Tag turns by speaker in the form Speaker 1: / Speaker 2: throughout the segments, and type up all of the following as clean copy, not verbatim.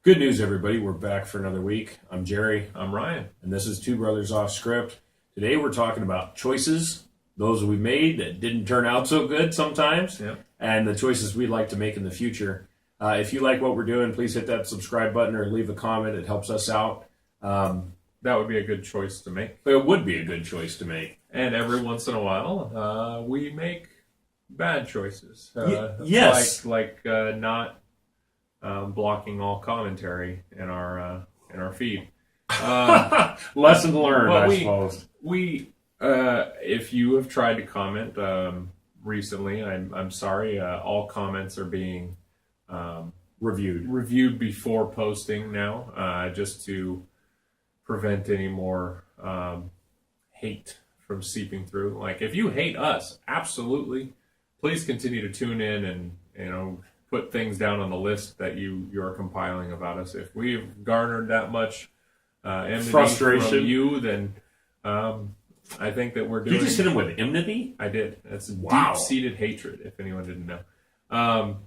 Speaker 1: Good news, everybody. We're back for another week. I'm Jerry,
Speaker 2: I'm Ryan.
Speaker 1: and this is Two Brothers Off Script. Today we're talking about choices, those we made that didn't turn out so good sometimes,
Speaker 2: Yep.
Speaker 1: and the choices we'd like to make in the future. If you like what we're doing, please hit that subscribe button or leave a comment. It helps us out.
Speaker 2: That would be a good choice to make.
Speaker 1: It would be a good choice to make.
Speaker 2: And every once in a while, we make bad choices.
Speaker 1: Yes.
Speaker 2: Like not blocking all commentary in our feed.
Speaker 1: Lesson learned,
Speaker 2: Well,
Speaker 1: I
Speaker 2: we-
Speaker 1: suppose.
Speaker 2: If you have tried to comment recently, I'm sorry. All comments are being reviewed before posting now, just to prevent any more hate from seeping through. Like, if you hate us, absolutely, please continue to tune in and put things down on the list that you're compiling about us. If we've garnered that much enmity
Speaker 1: Frustration
Speaker 2: from you, then I think that we're doing.
Speaker 1: You just hit him with enmity?
Speaker 2: I did. That's
Speaker 1: Wow.
Speaker 2: deep-seated hatred. If anyone didn't know.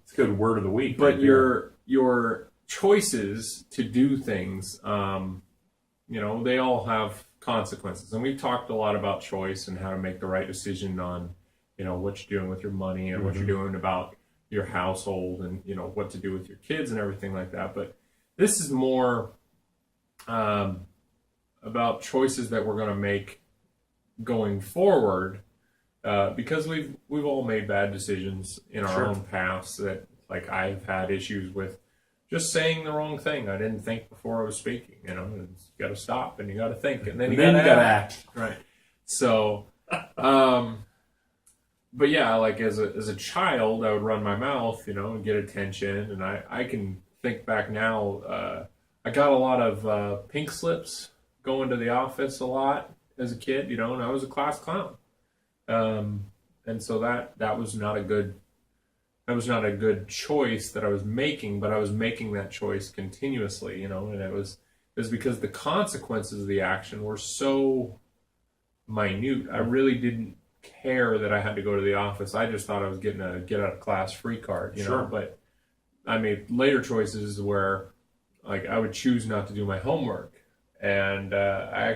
Speaker 1: It's a good word of the week.
Speaker 2: But
Speaker 1: right there.
Speaker 2: your choices to do things, they all have consequences. And we've talked a lot about choice and how to make the right decision on, what you're doing with your money and what you're doing about your household and, what to do with your kids and everything like that. But this is more about choices that we're going to make going forward, because we've all made bad decisions in our
Speaker 1: Sure.
Speaker 2: own paths. That, like, I've had issues with just saying the wrong thing. I didn't think before I was speaking. You got to stop and you got to think, and then you got to
Speaker 1: act.
Speaker 2: Right. So, but yeah, like as a child, I would run my mouth, and get attention. And I can think back now. I got a lot of pink slips going to the office a lot as a kid, and I was a class clown. And so that was not a good choice that I was making, but I was making that choice continuously, and it was because the consequences of the action were so minute. I really didn't care that I had to go to the office. I just thought I was getting a get out of class free card,
Speaker 1: Sure.
Speaker 2: But I made later choices where, like, I would choose not to do my homework, and I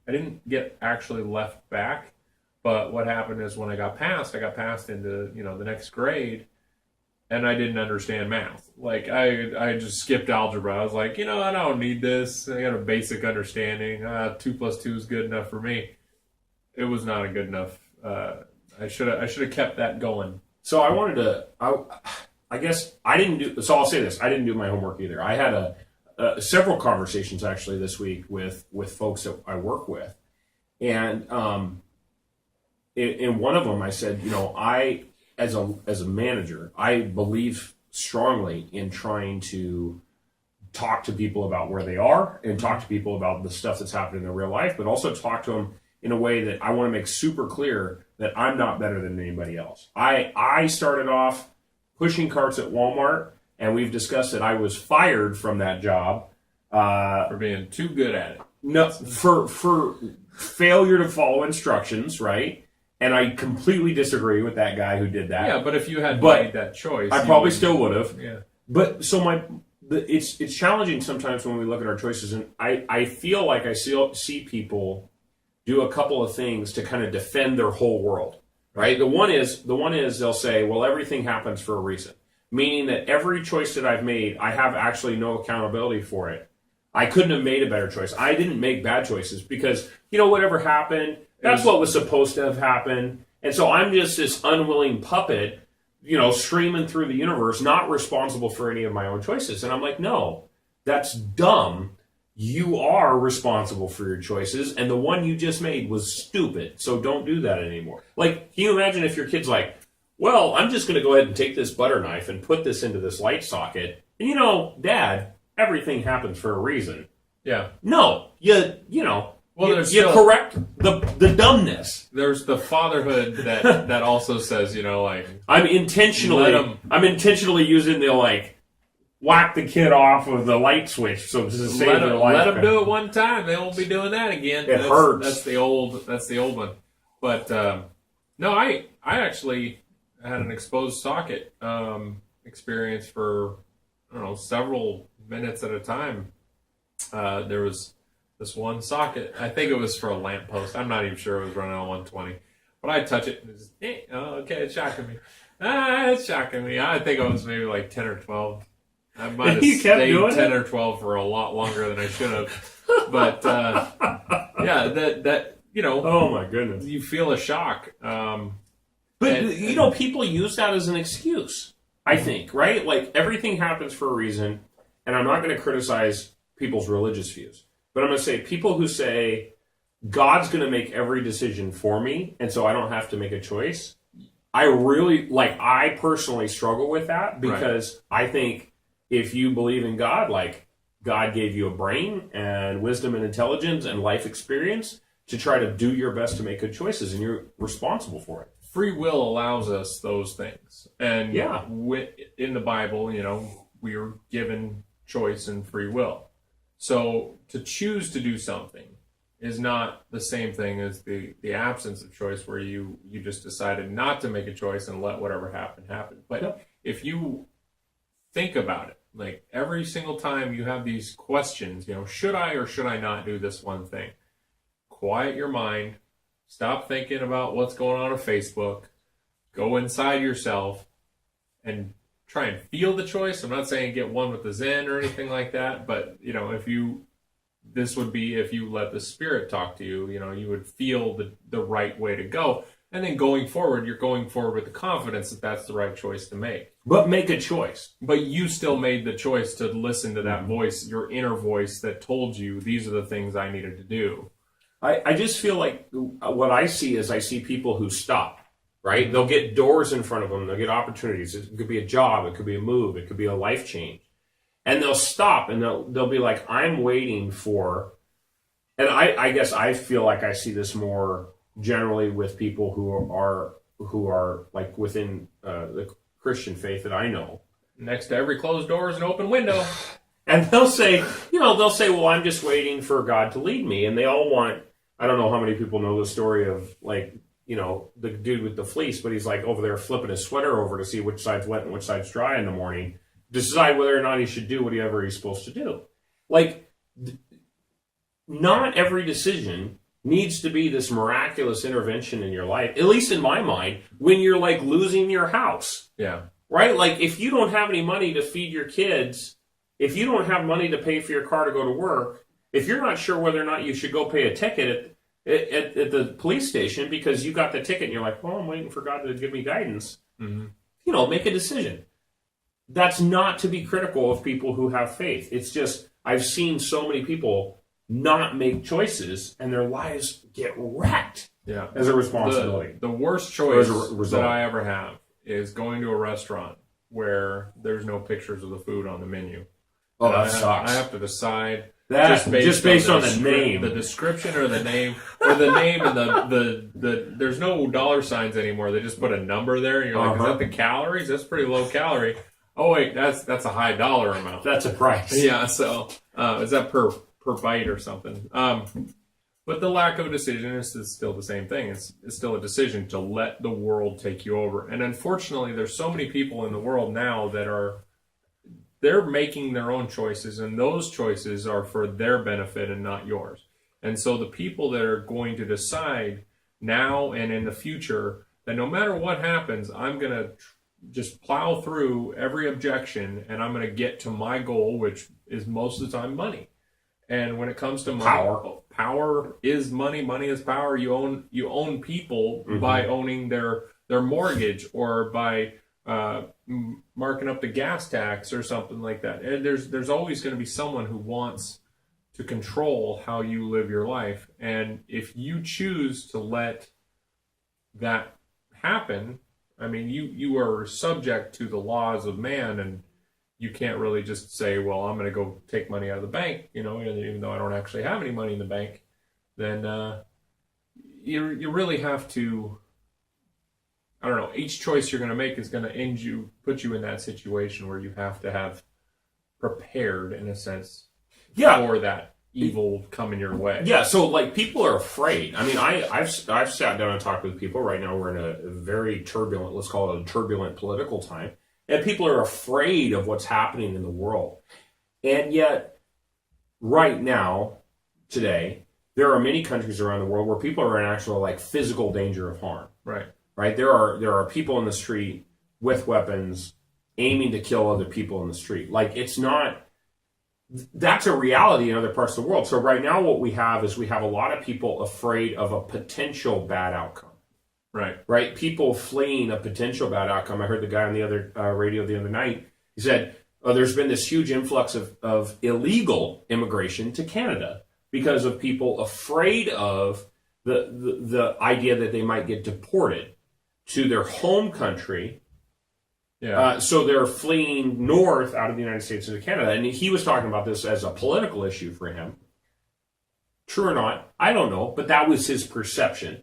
Speaker 2: didn't get actually left back. But what happened is when I got passed into, the next grade, and I didn't understand math. Like, I just skipped algebra. I was like, I don't need this. I got a basic understanding. 2 + 2 is good enough for me. It was not a good enough. I should have kept that going.
Speaker 1: So I wanted to. I guess I didn't do. So I'll say this: I didn't do my homework either. I had several conversations actually this week with folks that I work with, and in one of them I said, I as a manager, I believe strongly in trying to talk to people about where they are and talk to people about the stuff that's happening in their real life, but also talk to them in a way that I want to make super clear that I'm not better than anybody else. I started off pushing carts at Walmart, and we've discussed that I was fired from that job
Speaker 2: For being too good at it.
Speaker 1: no, for failure to follow instructions, right? And I completely disagree with that guy who did that.
Speaker 2: Yeah, but if you had
Speaker 1: But
Speaker 2: made that choice,
Speaker 1: I
Speaker 2: you
Speaker 1: probably
Speaker 2: wouldn't-
Speaker 1: still would have.
Speaker 2: Yeah.
Speaker 1: But so it's challenging sometimes when we look at our choices, and I feel like I see people do a couple of things to kind of defend their whole world, right? The one is they'll say, well, everything happens for a reason, meaning that every choice that I've made, I have actually no accountability for it. I couldn't have made a better choice. I didn't make bad choices because, whatever happened, that's what was supposed to have happened. And so I'm just this unwilling puppet, streaming through the universe, not responsible for any of my own choices. And I'm like, no, that's dumb. You are responsible for your choices, and the one you just made was stupid, so don't do that anymore. Like, can you imagine if your kid's like, well, I'm just going to go ahead and take this butter knife and put this into this light socket, and Dad, everything happens for a reason.
Speaker 2: Yeah.
Speaker 1: No, you correct the dumbness.
Speaker 2: There's the fatherhood that also says, like,
Speaker 1: I'm intentionally using the whack the kid off of the light switch so to save their life.
Speaker 2: let them do it one time. They won't be doing that again.
Speaker 1: It hurts.
Speaker 2: That's the old one. But no, I actually had an exposed socket experience for, I don't know, minutes at a time. There was this one socket. I think it was for a lamppost. I'm not even sure it was running on 120. But I touch it and it's just, okay, it's shocking me. It's shocking me. I think it was maybe like 10 or 12. I might have stayed 10 or 12 for a lot longer than I should have. But, yeah, that
Speaker 1: oh my goodness.
Speaker 2: You feel a shock.
Speaker 1: But, people use that as an excuse, I think, right? Like, everything happens for a reason, and I'm not going to criticize people's religious views. But I'm going to say people who say, God's going to make every decision for me, and so I don't have to make a choice. I personally struggle with that because I think if you believe in God, like, God gave you a brain and wisdom and intelligence and life experience to try to do your best to make good choices, and you're responsible for it.
Speaker 2: Free will allows us those things. And in the Bible, we are given choice and free will. So to choose to do something is not the same thing as the absence of choice, where you just decided not to make a choice and let whatever happen. But if you think about it, like every single time you have these questions, should I or should I not do this one thing? Quiet your mind. Stop thinking about what's going on Facebook. Go inside yourself and try and feel the choice. I'm not saying get one with the Zen or anything like that, but this would be if you let the Spirit talk to you, you would feel the right way to go. And then going forward, you're going forward with the confidence that that's the right choice to make.
Speaker 1: But make a choice.
Speaker 2: But you still made the choice to listen to that voice, your inner voice that told you these are the things I needed to do.
Speaker 1: I just feel like what I see people who stop, right? They'll get doors in front of them. They'll get opportunities. It could be a job. It could be a move. It could be a life change. And they'll stop and they'll be like, I'm waiting for, and I guess I feel like I see this more generally with people who are like within the Christian faith that I know.
Speaker 2: Next to every closed door is an open window.
Speaker 1: And they'll say, well, I'm just waiting for God to lead me. And they all want, I don't know how many people know the story of like, the dude with the fleece, but he's like over there flipping his sweater over to see which side's wet and which side's dry in the morning, decide whether or not he should do whatever he's supposed to do. Like, not every decision needs to be this miraculous intervention in your life, at least in my mind, when you're like losing your house.
Speaker 2: Yeah.
Speaker 1: Right? Like, if you don't have any money to feed your kids, if you don't have money to pay for your car to go to work, if you're not sure whether or not you should go pay a ticket at the police station because you got the ticket and you're like, well, I'm waiting for God to give me guidance, make a decision. That's not to be critical of people who have faith. It's just, I've seen so many people not make choices and their lives get wrecked as a responsibility.
Speaker 2: The worst choice that I ever have is going to a restaurant where there's no pictures of the food on the menu.
Speaker 1: Oh, that sucks.
Speaker 2: I have to decide
Speaker 1: that just based on the name,
Speaker 2: the description, or the name, and the. There's no dollar signs anymore. They just put a number there, and you're like, is that the calories? That's pretty low calorie. Oh wait, that's a high dollar amount.
Speaker 1: That's a price.
Speaker 2: Yeah. So is that per bite or something? But the lack of a decision is still the same thing. It's still a decision to let the world take you over. And unfortunately, there's so many people in the world now that they're making their own choices, and those choices are for their benefit and not yours. And so the people that are going to decide now and in the future that no matter what happens, I'm going to just plow through every objection, and I'm going to get to my goal, which is most of the time money. And when it comes to money, power is money. Money is power. You own people by owning their mortgage, or by marking up the gas tax or something like that. And there's always going to be someone who wants to control how you live your life. And if you choose to let that happen, I mean, you are subject to the laws of man, and you can't really just say, well, I'm going to go take money out of the bank, even though I don't actually have any money in the bank. Then you really have to, I don't know, each choice you're going to make is going to put you in that situation where you have to have prepared, in a sense, for that evil coming your way.
Speaker 1: Yeah, so like people are afraid. I mean, I've sat down and talked with people. Right now we're in a very turbulent, let's call it a turbulent political time, and people are afraid of what's happening in the world. And yet, right now, today, there are many countries around the world where people are in actual like physical danger of harm.
Speaker 2: Right.
Speaker 1: Right? There are people in the street with weapons aiming to kill other people in the street. Like, it's not, that's a reality in other parts of the world. So right now what we have is we have a lot of people afraid of a potential bad outcome.
Speaker 2: Right.
Speaker 1: Right? People fleeing a potential bad outcome. I heard the guy on the other radio the other night. He said, oh, there's been this huge influx of illegal immigration to Canada because of people afraid of the idea that they might get deported to their home country.
Speaker 2: Yeah.
Speaker 1: So they're fleeing north out of the United States into Canada. And he was talking about this as a political issue for him. True or not, I don't know, but that was his perception.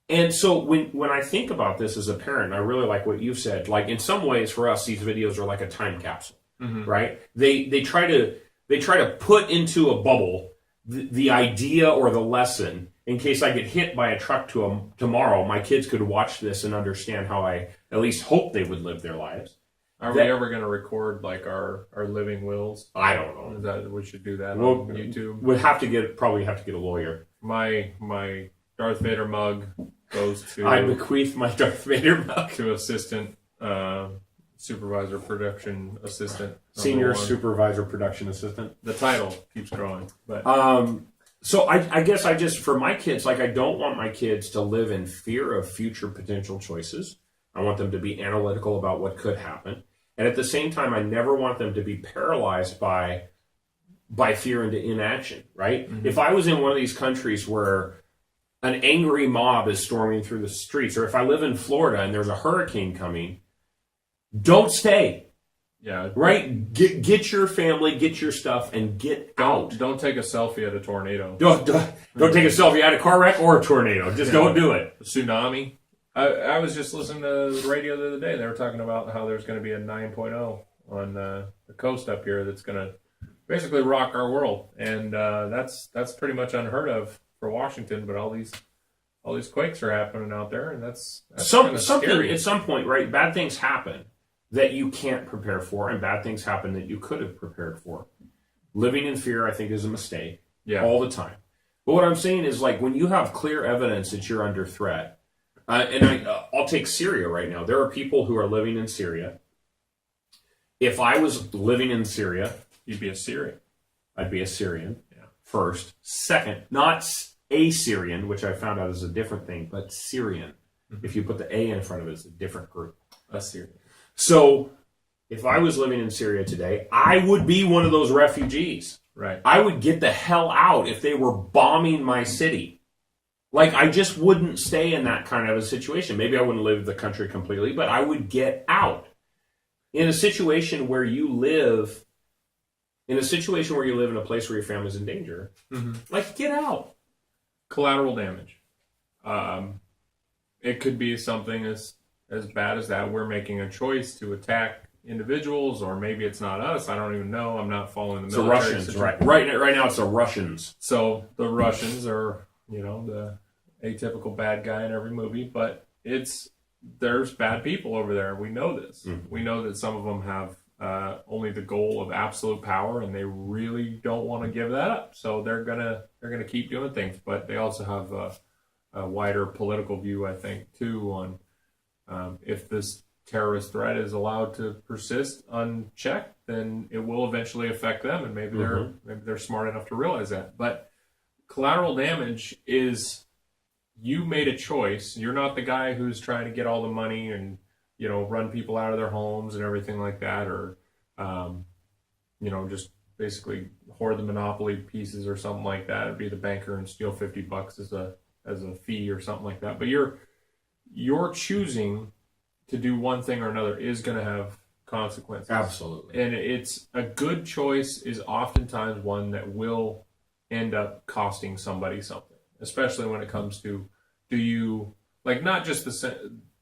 Speaker 1: And so when I think about this as a parent, I really like what you've said. Like, in some ways for us, these videos are like a time capsule, right? They try to put into a bubble the idea or the lesson. In case I get hit by a truck tomorrow, my kids could watch this and understand how I at least hope they would live their lives.
Speaker 2: Are we ever going to record like our living wills?
Speaker 1: I don't know.
Speaker 2: Is that we should do that on YouTube?
Speaker 1: We'd probably have to get a lawyer.
Speaker 2: My Darth Vader mug goes to
Speaker 1: I bequeath my Darth Vader mug
Speaker 2: to assistant supervisor production assistant
Speaker 1: senior supervisor production assistant.
Speaker 2: The title keeps growing, but
Speaker 1: so I guess I just, for my kids, like, I don't want my kids to live in fear of future potential choices. I want them to be analytical about what could happen. And at the same time, I never want them to be paralyzed by fear into inaction, right? Mm-hmm. If I was in one of these countries where an angry mob is storming through the streets, or if I live in Florida and there's a hurricane coming, don't stay.
Speaker 2: Yeah.
Speaker 1: Right? Get your family, get your stuff, and get out.
Speaker 2: Don't take a selfie at a tornado.
Speaker 1: Don't take a selfie at a car wreck or a tornado. Just don't do it.
Speaker 2: Tsunami. I was just listening to the radio the other day. They were talking about how there's going to be a 9.0 on the coast up here that's going to basically rock our world. And that's pretty much unheard of for Washington, but all these quakes are happening out there, and that's
Speaker 1: something
Speaker 2: scary.
Speaker 1: At some point, right? Bad things happen that you can't prepare for, and bad things happen that you could have prepared for. Living in fear, I think, is a mistake all the time. But what I'm saying is, like, when you have clear evidence that you're under threat, and I'll take Syria right now. There are people who are living in Syria. If I was living in Syria,
Speaker 2: you'd be a Syrian.
Speaker 1: I'd be a Syrian first. Second, not a Syrian, which I found out is a different thing, but Syrian. Mm-hmm. If you put the A in front of it, it's a different group.
Speaker 2: A Syrian.
Speaker 1: So if I was living in Syria today, I would be one of those refugees.
Speaker 2: Right.
Speaker 1: I would get the hell out if they were bombing my city. Like, I just wouldn't stay in that kind of a situation. Maybe I wouldn't leave the country completely, but I would get out. In a situation where you live in a place where your family's in danger, like, get out.
Speaker 2: Collateral damage. It could be something as bad as that. We're making a choice to attack individuals, or maybe it's not us. I don't even know. I'm not following the military.
Speaker 1: It's the Russians, right? Right now, it's the Russians.
Speaker 2: So the Russians are, the atypical bad guy in every movie, but there's bad people over there. We know this. Mm-hmm. We know that some of them have only the goal of absolute power, and they really don't want to give that up. So they're gonna keep doing things, but they also have a wider political view, I think, too, on if this terrorist threat is allowed to persist unchecked, then it will eventually affect them, and maybe they're smart enough to realize that. But collateral damage is, you made a choice. You're not the guy who's trying to get all the money and run people out of their homes and everything like that, or just basically hoard the monopoly pieces or something like that. It'd be the banker and steal $50 as a fee or something like that. But you're choosing to do one thing or another is going to have consequences.
Speaker 1: Absolutely.
Speaker 2: And it's a good choice is oftentimes one that will end up costing somebody something, especially when it comes to, do you, like, not just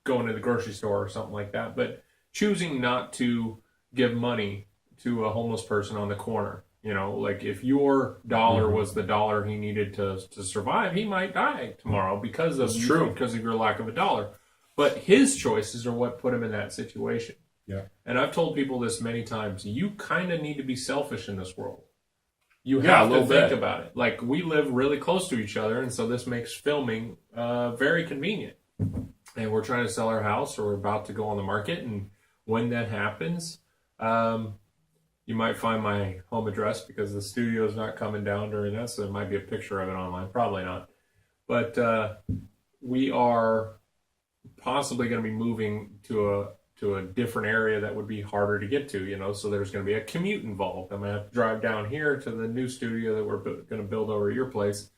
Speaker 2: going to the grocery store or something like that, but choosing not to give money to a homeless person on the corner. Like, if your dollar was the dollar he needed to survive, he might die tomorrow because of your lack of a dollar. But his choices are what put him in that situation.
Speaker 1: Yeah.
Speaker 2: And I've told people this many times. You kind of need to be selfish in this world. You
Speaker 1: Yeah, a
Speaker 2: have to
Speaker 1: little
Speaker 2: think
Speaker 1: bit.
Speaker 2: about it. Like, we live really close to each other, and so this makes filming very convenient. And we're trying to sell our house, or we're about to go on the market, and when that happens, you might find my home address because the studio is not coming down during that, so there might be a picture of it online. Probably not. But we are possibly going to be moving to a different area that would be harder to get to, so there's going to be a commute involved. I'm going to have to drive down here to the new studio that we're going to build over at your place.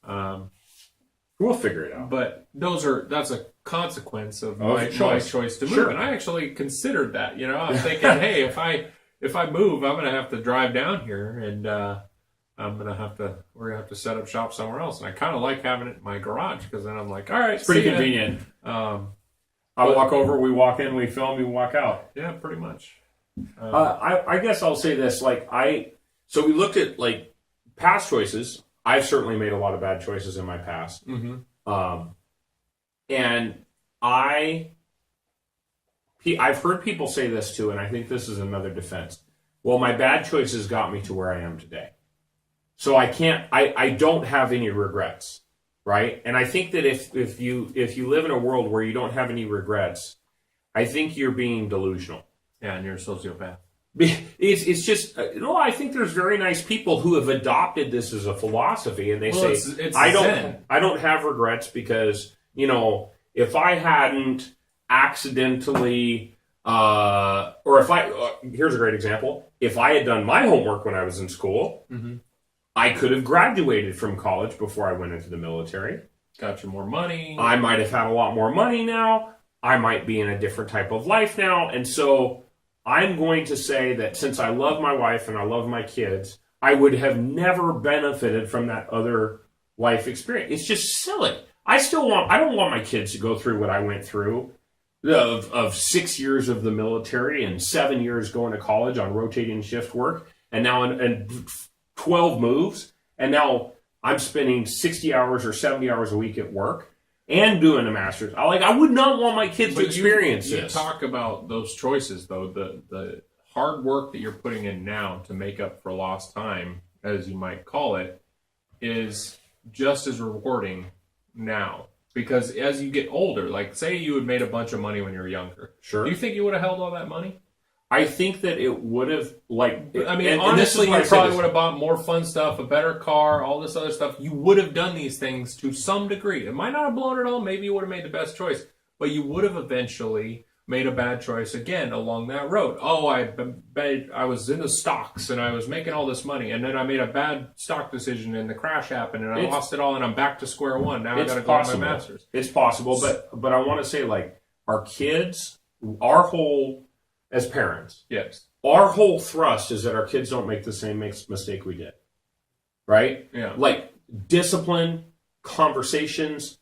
Speaker 1: We'll figure it out.
Speaker 2: But that's a consequence of
Speaker 1: Oh,
Speaker 2: my choice to move.
Speaker 1: Sure.
Speaker 2: And I actually considered that. I'm thinking, hey, if I move, I'm going to have to drive down here, and we're going to have to set up shop somewhere else. And I kind of like having it in my garage, because then I'm like, all right,
Speaker 1: It's pretty
Speaker 2: see ya.
Speaker 1: convenient. I walk over, we walk in, we film, we walk out.
Speaker 2: Yeah, pretty much.
Speaker 1: I guess I'll say this, so we looked at like past choices. I've certainly made a lot of bad choices in my past.
Speaker 2: Mm-hmm.
Speaker 1: And I've heard people say this too, and I think this is another defense. Well, my bad choices got me to where I am today. So I don't have any regrets, right? And I think that if you live in a world where you don't have any regrets, I think you're being delusional.
Speaker 2: Yeah, and you're a sociopath.
Speaker 1: It's just, I think there's very nice people who have adopted this as a philosophy, and they say,
Speaker 2: it's
Speaker 1: I
Speaker 2: Zen.
Speaker 1: don't have regrets because, if I hadn't accidentally, here's a great example. If I had done my homework when I was in school,
Speaker 2: mm-hmm.
Speaker 1: I could have graduated from college before I went into the military.
Speaker 2: Got you more money.
Speaker 1: I might have had a lot more money now. I might be in a different type of life now. And so I'm going to say that since I love my wife and I love my kids, I would have never benefited from that other life experience. It's just silly. I don't want my kids to go through what I went through of 6 years of the military and 7 years going to college on rotating shift work, and now in 12 moves, and now I'm spending 60 hours or 70 hours a week at work and doing a master's. I would not want my kids to experience this.
Speaker 2: You talk about those choices, though. The hard work that you're putting in now to make up for lost time, as you might call it, is just as rewarding now. Because as you get older, like say you had made a bunch of money when you were younger.
Speaker 1: Sure.
Speaker 2: Do you think you would have held all that money?
Speaker 1: I think that it would have,
Speaker 2: honestly, you probably would have bought more fun stuff, a better car, all this other stuff. You would have done these things to some degree. It might not have blown it all. Maybe you would have made the best choice. But you would have eventually made a bad choice again along that road. Oh, I was in the stocks and I was making all this money, and then I made a bad stock decision and the crash happened and I lost it all and I'm back to square one. Now I got to go on my master's.
Speaker 1: It's possible, but I want to say, our kids, as parents,
Speaker 2: yes,
Speaker 1: our whole thrust is that our kids don't make the same mistake we did, right?
Speaker 2: Yeah.
Speaker 1: Discipline, conversations,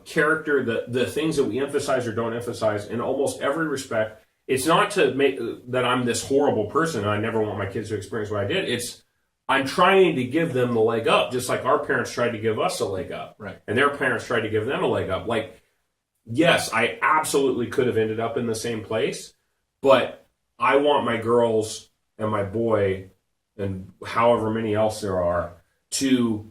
Speaker 1: character, the things that we emphasize or don't emphasize in almost every respect. It's not to make that I'm this horrible person and I never want my kids to experience what I did. It's I'm trying to give them the leg up, just like our parents tried to give us a leg up.
Speaker 2: Right.
Speaker 1: And their parents tried to give them a leg up. Yes, I absolutely could have ended up in the same place, but I want my girls and my boy and however many else there are to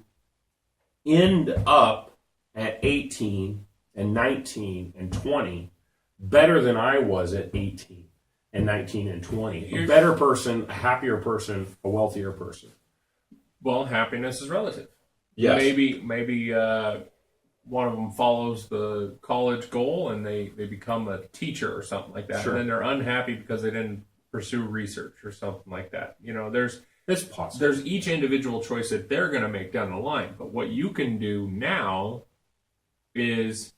Speaker 1: end up at 18 and 19 and 20 better than I was at 18 and 19 and 20. A better person, a happier person, a wealthier person.
Speaker 2: Well, happiness is relative.
Speaker 1: Yes.
Speaker 2: Maybe one of them follows the college goal and they become a teacher or something like that.
Speaker 1: Sure.
Speaker 2: And then they're unhappy because they didn't pursue research or something like that.
Speaker 1: It's possible.
Speaker 2: There's each individual choice that they're going to make down the line. But what you can do now is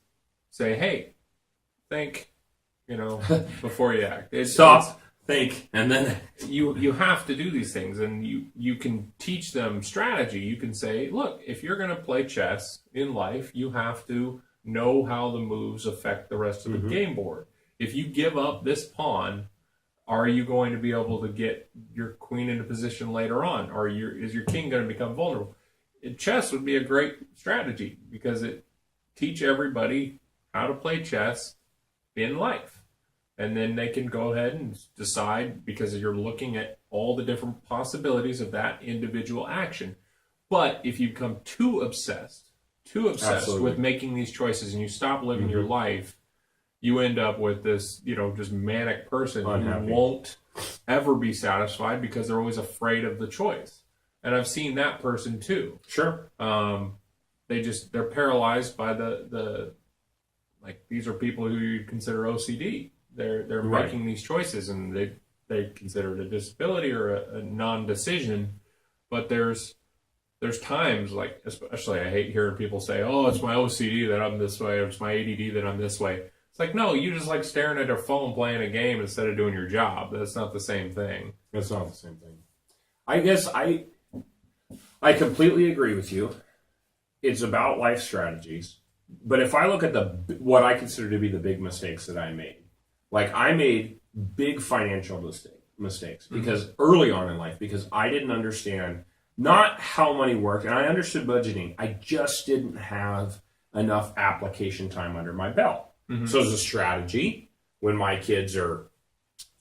Speaker 2: say, hey, think, before you act.
Speaker 1: Stop, think, and then
Speaker 2: you have to do these things, and you can teach them strategy. You can say, look, if you're going to play chess in life, you have to know how the moves affect the rest of the game board. If you give up this pawn, are you going to be able to get your queen into position later on? Or is your king going to become vulnerable? Chess would be a great strategy because it teach everybody how to play chess in life. And then they can go ahead and decide, because you're looking at all the different possibilities of that individual action. But if you become too obsessed
Speaker 1: Absolutely.
Speaker 2: with making these choices and you stop living your life, you end up with this, just manic person
Speaker 1: Unhappy.
Speaker 2: who won't ever be satisfied because they're always afraid of the choice. And I've seen that person too.
Speaker 1: Sure.
Speaker 2: They're paralyzed by the these are people who you'd consider OCD. They're
Speaker 1: Right.
Speaker 2: making these choices and they consider it a disability or a non-decision. But there's times, like, especially I hate hearing people say, oh, it's my OCD that I'm this way, or it's my ADD that I'm this way. It's like, no, you just like staring at a phone playing a game instead of doing your job. That's not the same thing.
Speaker 1: That's not the same thing. I guess I completely agree with you. It's about life strategies. But if I look at what I consider to be the big mistakes that I made, like I made big financial mistakes because early on in life, because I didn't understand not how money worked, and I understood budgeting. I just didn't have enough application time under my belt. So as a strategy, when my kids are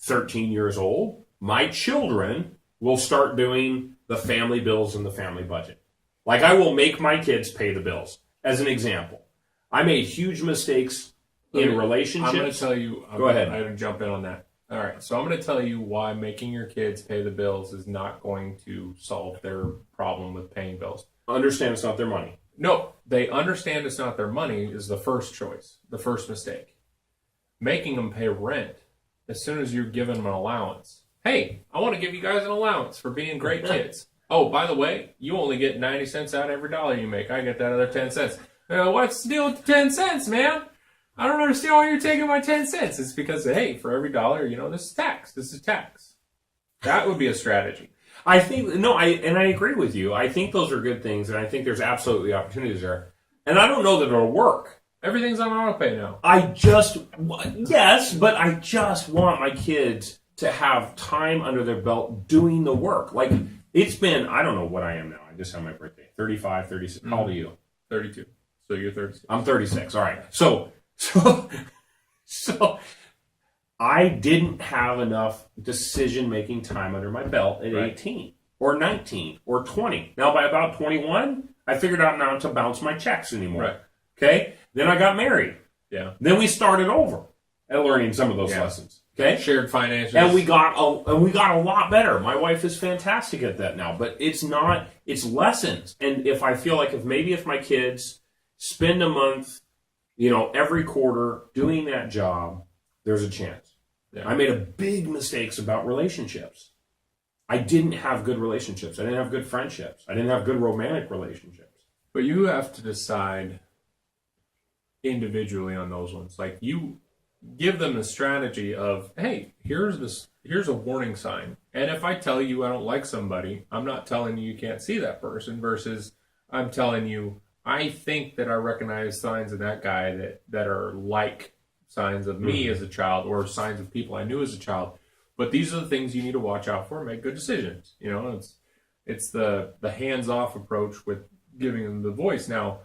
Speaker 1: 13 years old, my children will start doing the family bills and the family budget. Like I will make my kids pay the bills. As an example, I made huge mistakes in relationships.
Speaker 2: I'm going to tell you.
Speaker 1: Go ahead.
Speaker 2: I'm going to jump in on that. All right. So I'm going to tell you why making your kids pay the bills is not going to solve their problem with paying bills.
Speaker 1: Understand it's not their money.
Speaker 2: No, they understand it's not their money is the first choice, the first mistake. Making them pay rent as soon as you're giving them an allowance. Hey, I want to give you guys an allowance for being great kids. Oh, by the way, you only get 90 cents out of every dollar you make. I get that other 10 cents. What's the deal with the 10 cents, man? I don't understand why you're taking my 10 cents. It's because, hey, for every dollar, this is tax. This is tax. That would be a strategy.
Speaker 1: I think, I agree with you. I think those are good things, and I think there's absolutely opportunities there. And I don't know that it'll work.
Speaker 2: Everything's on autopay now.
Speaker 1: Yes, but I just want my kids to have time under their belt doing the work. Like, it's been, I don't know what I am now. I just had my birthday. 35, 36. How old are you?
Speaker 2: 32. So you're 36.
Speaker 1: I'm 36. All right. So I didn't have enough decision-making time under my belt at 18 or 19 or 20. Now, by about 21, I figured out not to bounce my checks anymore.
Speaker 2: Right.
Speaker 1: Okay? Then I got married.
Speaker 2: Yeah.
Speaker 1: Then we started over at learning some of those lessons. Okay?
Speaker 2: Shared finances.
Speaker 1: And we got a lot better. My wife is fantastic at that now. But it's lessons. And if my kids spend a month, every quarter doing that job, there's a chance. Yeah. I made a big mistakes about relationships. I didn't have good relationships. I didn't have good friendships. I didn't have good romantic relationships.
Speaker 2: But you have to decide individually on those ones. Like, you give them a strategy of, hey, here's a warning sign. And if I tell you I don't like somebody, I'm not telling you can't see that person, versus I'm telling you, I think that I recognize signs of that guy that are like signs of me as a child, or signs of people I knew as a child. But these are the things you need to watch out for and make good decisions. It's the hands-off approach with giving them the voice. Now,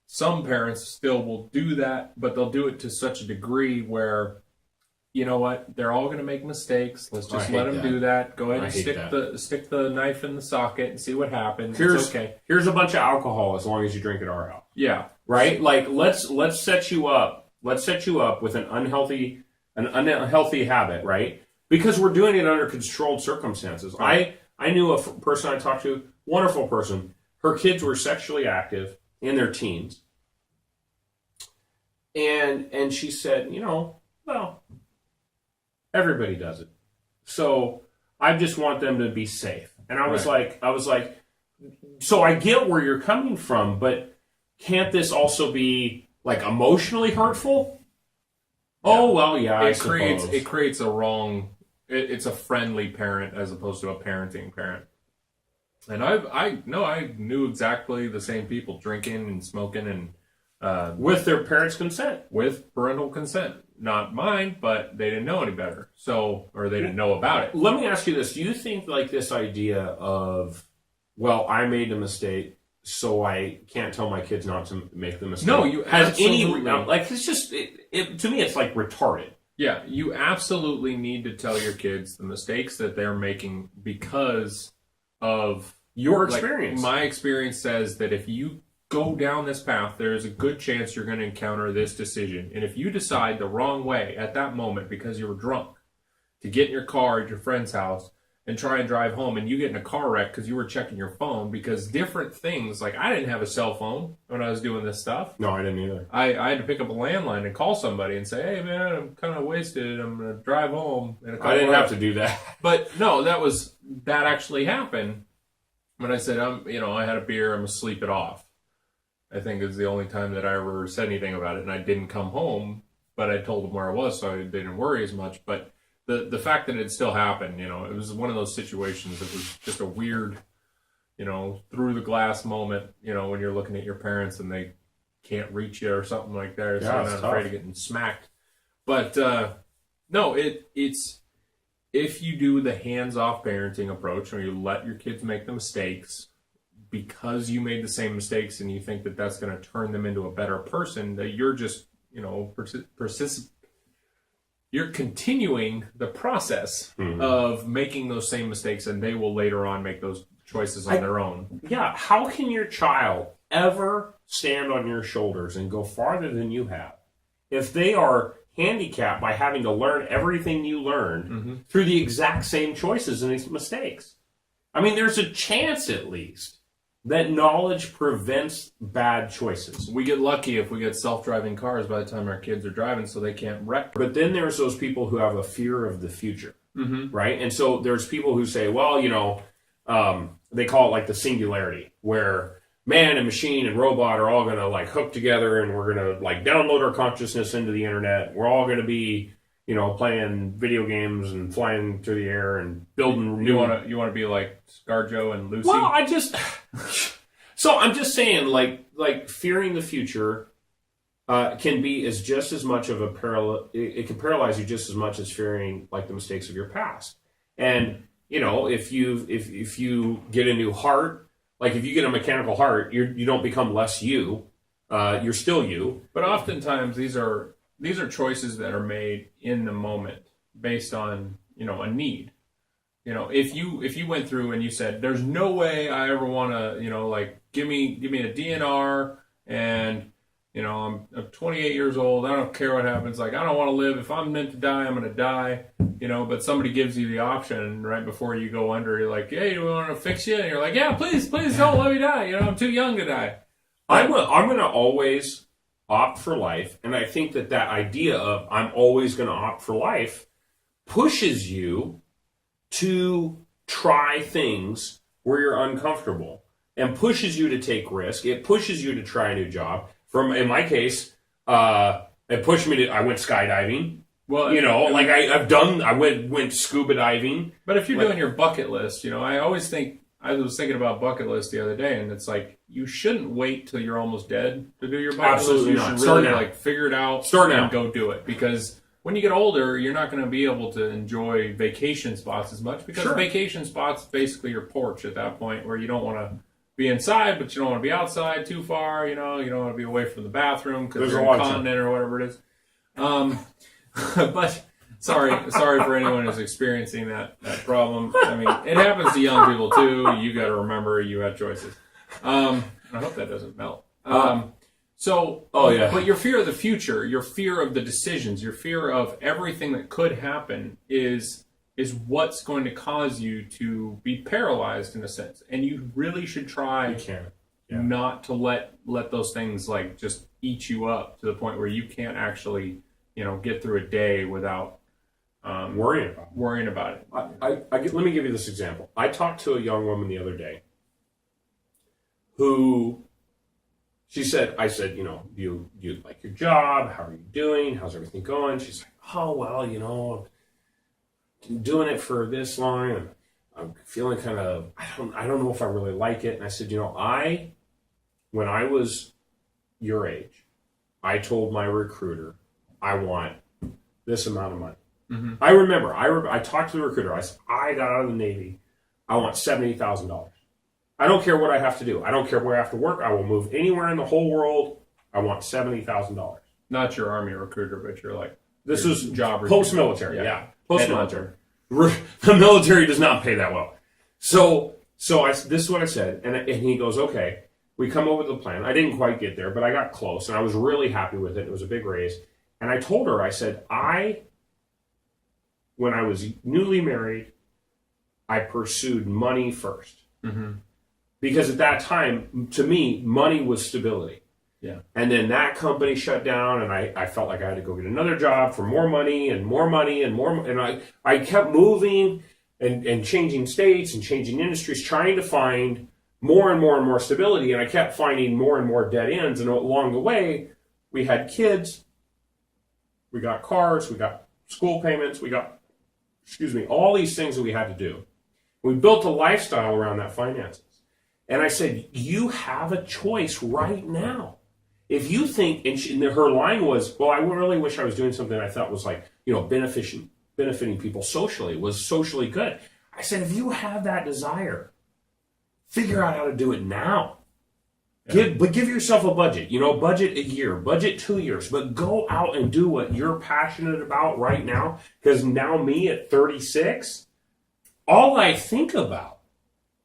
Speaker 2: some parents still will do that, but they'll do it to such a degree where, you know what, they're all going to make mistakes. Let's just let them do that. Go ahead and stick the knife in the socket and see what happens. It's okay.
Speaker 1: Here's a bunch of alcohol as long as you drink at our house.
Speaker 2: Yeah.
Speaker 1: Right? Like, let's set you up. Let's set you up with an unhealthy habit, right? Because we're doing it under controlled circumstances. Right. I knew a person I talked to, wonderful person. Her kids were sexually active in their teens. And she said, well, everybody does it. So I just want them to be safe. And I was like, so I get where you're coming from, but can't this also be like emotionally hurtful? Yeah. Oh, well, yeah,
Speaker 2: it creates a wrong. It's a friendly parent as opposed to a parenting parent. And I knew exactly the same people drinking and smoking and
Speaker 1: with their parents' consent,
Speaker 2: with parental consent, not mine, but they didn't know any better, or they didn't know about it.
Speaker 1: Let me ask you this: do you think like this idea of, well, I made a mistake, so I can't tell my kids not to make the mistake?
Speaker 2: No, you
Speaker 1: has
Speaker 2: absolutely.
Speaker 1: it's just to me, it's like retarded.
Speaker 2: Yeah, you absolutely need to tell your kids the mistakes that they're making because of
Speaker 1: Your experience.
Speaker 2: My experience says that if you go down this path, there's a good chance you're going to encounter this decision. And if you decide the wrong way at that moment because you were drunk to get in your car at your friend's house and try and drive home, and you get in a car wreck because you were checking your phone, because different things, like I didn't have a cell phone when I was doing this stuff.
Speaker 1: No, I didn't either.
Speaker 2: I had to pick up a landline and call somebody and say, hey man, I'm kind of wasted, I'm going to drive home in a couple
Speaker 1: I didn't
Speaker 2: hours.
Speaker 1: have to do that.
Speaker 2: But no, that actually happened when I said, I had a beer, I'm going to sleep it off. I think it's the only time that I ever said anything about it, and I didn't come home, but I told them where I was, so I didn't worry as much. But the fact that it still happened, it was one of those situations that was just a weird, through the glass moment, when you're looking at your parents and they can't reach you or something like that, so you're not afraid of getting smacked. But no, it's if you do the hands-off parenting approach, or you let your kids make the mistakes because you made the same mistakes and you think that that's going to turn them into a better person, that you're just, you're continuing the process of making those same mistakes, and they will later on make those choices on their own.
Speaker 1: Yeah, how can your child ever stand on your shoulders and go farther than you have if they are handicapped by having to learn everything you learned through the exact same choices and mistakes? I mean, there's a chance at least that knowledge prevents bad choices.
Speaker 2: We get lucky if we get self-driving cars by the time our kids are driving, so they can't wreck.
Speaker 1: But then there's those people who have a fear of the future, right? And so there's people who say, well, they call it like the singularity, where man and machine and robot are all going to like hook together, and we're going to like download our consciousness into the internet. We're all going to be, playing video games and flying through the air and building new.
Speaker 2: You want to be like ScarJo and Lucy?
Speaker 1: Well, so I'm just saying, like fearing the future can be just as much of a it can paralyze you just as much as fearing like the mistakes of your past. And if you get a new heart, like if you get a mechanical heart, you don't become less you. You're still you.
Speaker 2: But oftentimes these are choices that are made in the moment based on a need. If you went through and you said, there's no way I ever want to, like give me a DNR, and I'm 28 years old, I don't care what happens, like I don't want to live, if I'm meant to die, I'm going to die, but somebody gives you the option right before you go under, you're like, hey, do we want to fix you? And you're like, yeah, please don't let me die, I'm too young to die.
Speaker 1: I'm going to always opt for life, and I think that idea of I'm always going to opt for life pushes you to try things where you're uncomfortable, and pushes you to take risk. It pushes you to try a new job. In my case, it pushed me to. I went skydiving. Well, I went scuba diving.
Speaker 2: But if you're doing your bucket list, I always think. I was thinking about bucket list the other day, and it's like you shouldn't wait till you're almost dead to do your bucket list. You should really figure it out.
Speaker 1: Start now
Speaker 2: and go do it, because when you get older, you're not going to be able to enjoy vacation spots as much, because vacation spots is basically your porch at that point, where you don't want to be inside, but you don't want to be outside too far. You don't want to be away from the bathroom because you're incontinent or whatever it is. But sorry for anyone who's experiencing that problem. I mean, it happens to young people too. You got to remember you had choices. I hope that doesn't melt. But your fear of the future, your fear of the decisions, your fear of everything that could happen is what's going to cause you to be paralyzed in a sense. And you really should try not to let those things like just eat you up to the point where you can't actually, get through a day without worrying about it.
Speaker 1: Let me give you this example. I talked to a young woman the other day who I said, you like your job? How are you doing? How's everything going? She's like, oh, well, I'm doing it for this long, and I'm feeling kind of, I don't know if I really like it. And I said, when I was your age, I told my recruiter, I want this amount of money. Mm-hmm. I remember, I talked to the recruiter. I said, I got out of the Navy. I want $70,000. I don't care what I have to do. I don't care where I have to work. I will move anywhere in the whole world. I want $70,000.
Speaker 2: Not your Army recruiter, but you're like
Speaker 1: This
Speaker 2: your
Speaker 1: was
Speaker 2: job or
Speaker 1: post-military. Yeah. Post-military.
Speaker 2: Headhunter.
Speaker 1: The military does not pay that well. So this is what I said. And he goes, okay, we come up with a plan. I didn't quite get there, but I got close, and I was really happy with it. It was a big raise. And I told her, I said, when I was newly married, I pursued money first.
Speaker 2: Mm-hmm.
Speaker 1: Because at that time, to me, money was stability.
Speaker 2: Yeah.
Speaker 1: And then that company shut down, and I felt like I had to go get another job for more money and more money and more. And I kept moving and changing states and changing industries, trying to find more and more and more stability. And I kept finding more and more dead ends. And along the way, we had kids, we got cars, we got school payments, we got, all these things that we had to do. We built a lifestyle around that finances. And I said, you have a choice right now. If you think, and her line was, well, I really wish I was doing something I thought was like, benefiting people socially, was socially good. I said, if you have that desire, figure out how to do it now. Yeah. Give yourself a budget. Budget a year, budget 2 years, but go out and do what you're passionate about right now. Because now me at 36, all I think about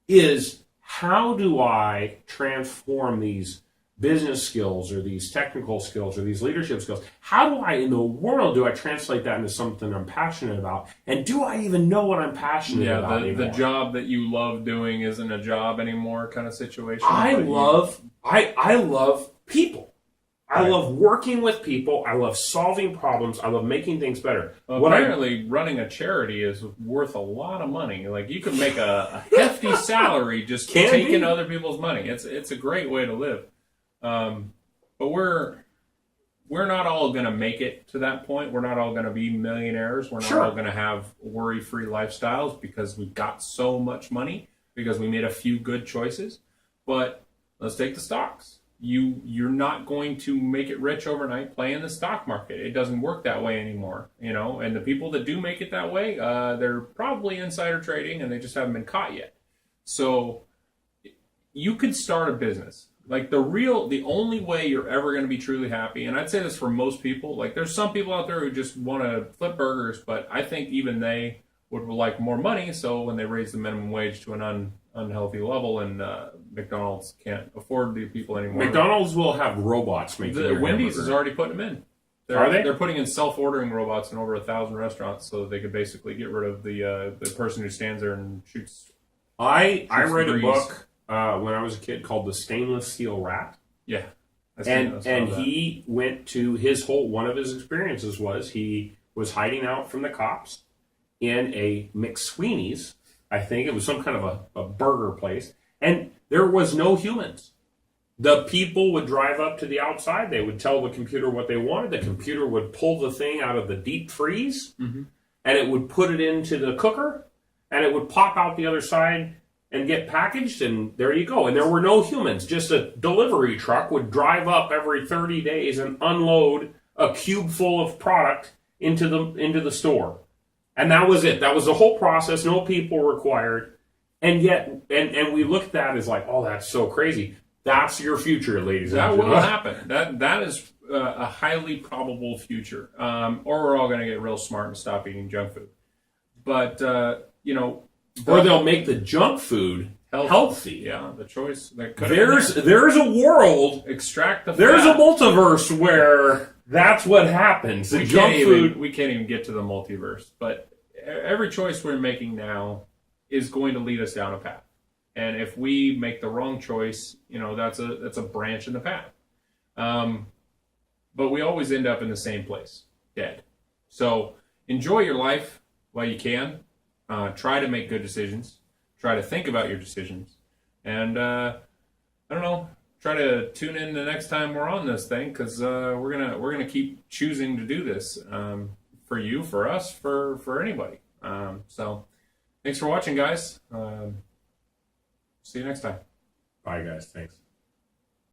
Speaker 1: is how do I transform these business skills or these technical skills or these leadership skills? How do I, in the world, do I translate that into something I'm passionate about? And do I even know what I'm passionate about anymore?
Speaker 2: The job that you love doing isn't a job anymore kind of situation.
Speaker 1: I love people. I love working with people. I love solving problems. I love making things better.
Speaker 2: Well, apparently, running a charity is worth a lot of money. Like, you can make a hefty salary just taking other people's money. It's a great way to live. But we're not all going to make it to that point. We're not all going to be millionaires. We're not all going to have worry-free lifestyles because we've got so much money, because we made a few good choices. But let's take the stocks. You're not going to make it rich overnight playing the stock market. It doesn't work that way anymore, and the people that do make it that way, they're probably insider trading and they just haven't been caught yet. So you could start a business. Like the only way you're ever going to be truly happy, and I'd say this for most people, like there's some people out there who just want to flip burgers, but I think even they would like more money. So when they raise the minimum wage to an unhealthy level, and McDonald's can't afford the people anymore.
Speaker 1: McDonald's will have robots making their
Speaker 2: Wendy's
Speaker 1: hamburger.
Speaker 2: is already putting them in.
Speaker 1: Are they?
Speaker 2: They're putting in self-ordering robots in over 1,000 restaurants, so they could basically get rid of the person who stands there and shoots.
Speaker 1: I read a book when I was a kid called The Stainless Steel Rat.
Speaker 2: Yeah.
Speaker 1: And he went to one of his experiences was he was hiding out from the cops in a McSweeney's. I think it was some kind of a burger place. And there was no humans. The people would drive up to the outside. They would tell the computer what they wanted. The computer would pull the thing out of the deep freeze, and it would put it into the cooker, and it would pop out the other side and get packaged, and there you go. And there were no humans. Just a delivery truck would drive up every 30 days and unload a cube full of product into the store. And that was it. That was the whole process. No people required. And yet, and we looked at that as like, oh, that's so crazy. That's your future, ladies and gentlemen.
Speaker 2: That will happen. That is a highly probable future. Or we're all going to get real smart and stop eating junk food. But, or
Speaker 1: they'll make the junk food healthy.
Speaker 2: Yeah, the choice.
Speaker 1: There's a world.
Speaker 2: Extract the fat.
Speaker 1: There's a multiverse where that's what happens. The junk food.
Speaker 2: We can't even get to the multiverse. But every choice we're making now is going to lead us down a path. And if we make the wrong choice, that's a branch in the path. But we always end up in the same place, dead. So enjoy your life while you can. Try to make good decisions. Try to think about your decisions. And, try to tune in the next time we're on this thing, because we're gonna keep choosing to do this for you, for us, for anybody. So thanks for watching, guys. See you next time.
Speaker 1: Bye, guys. Thanks.